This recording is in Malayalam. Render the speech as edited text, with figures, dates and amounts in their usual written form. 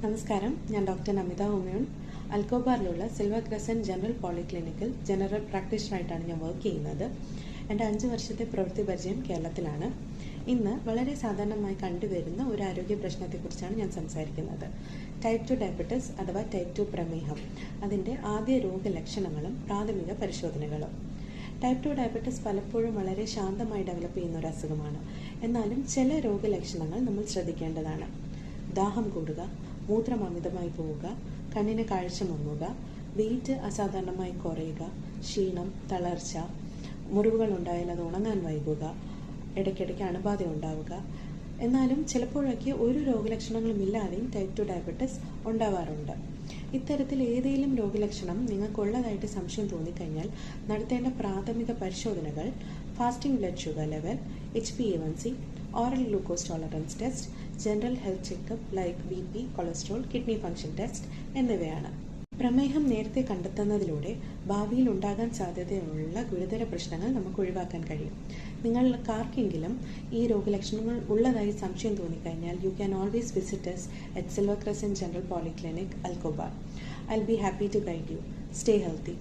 നമസ്കാരം, ഞാൻ ഡോക്ടർ നമിത ഉമയൂൺ. അൽക്കോബാറിലുള്ള സിൽവർ ക്രസൻറ്റ് ജനറൽ പോളിക്ലിനിക്കിൽ ജനറൽ പ്രാക്ടീഷണറായിട്ടാണ് ഞാൻ വർക്ക് ചെയ്യുന്നത്. എൻ്റെ 5 വർഷത്തെ പ്രവൃത്തി പരിചയം കേരളത്തിലാണ്. ഇന്ന് വളരെ സാധാരണമായി കണ്ടുവരുന്ന ഒരു ആരോഗ്യ പ്രശ്നത്തെക്കുറിച്ചാണ് ഞാൻ സംസാരിക്കുന്നത്. ടൈപ്പ് 2 ഡയബറ്റിസ് അഥവാ ടൈപ്പ് 2 പ്രമേഹം. അതിൻ്റെ ആദ്യ രോഗലക്ഷണങ്ങളും പ്രാഥമിക പരിശോധനകളും. ടൈപ്പ് 2 ഡയബറ്റിസ് പലപ്പോഴും വളരെ ശാന്തമായി ഡെവലപ്പ് ചെയ്യുന്ന ഒരു അസുഖമാണ്. എന്നാലും ചില രോഗലക്ഷണങ്ങൾ നമ്മൾ ശ്രദ്ധിക്കേണ്ടതാണ്. ദാഹം കൂടുക, മൂത്രം അമിതമായി പോവുക, കണ്ണിന് കാഴ്ച മങ്ങുക, വെയിറ്റ് അസാധാരണമായി കുറയുക, ക്ഷീണം, തളർച്ച, മുറിവുകൾ ഉണ്ടായാൽ അത് ഉണങ്ങാൻ വൈകുക, ഇടയ്ക്കിടയ്ക്ക് അണുബാധ ഉണ്ടാവുക. എന്നാലും ചിലപ്പോഴൊക്കെ ഒരു രോഗലക്ഷണങ്ങളും ഇല്ലാതെയും ടൈപ്പ് 2 ഡയബറ്റിസ് ഉണ്ടാവാറുണ്ട്. ഇത്തരത്തിൽ ഏതെങ്കിലും രോഗലക്ഷണം നിങ്ങൾക്കുള്ളതായിട്ട് സംശയം തോന്നിക്കഴിഞ്ഞാൽ നടത്തേണ്ട പ്രാഥമിക പരിശോധനകൾ fasting blood sugar level, HbA1c, oral glucose tolerance test, general health checkup like BP, cholesterol, kidney function test എന്നിവയാണ്. പ്രമേഹം നേരത്തെ കണ്ടെത്തുന്നതിലൂടെ ഭാവിയിൽ ഉണ്ടാകാൻ സാധ്യതയുള്ള ഗുരുതര പ്രശ്നങ്ങൾ നമുക്ക് ഒഴിവാക്കാൻ കഴിയും. നിങ്ങൾക്കാർക്കെങ്കിലും ഈ രോഗലക്ഷണങ്ങൾ ഉള്ളതായി സംശയം തോന്നിക്കഴിഞ്ഞാൽ you can always visit us at Silver Crescent General Polyclinic, Alcobar. I'll be happy to guide you. Stay healthy.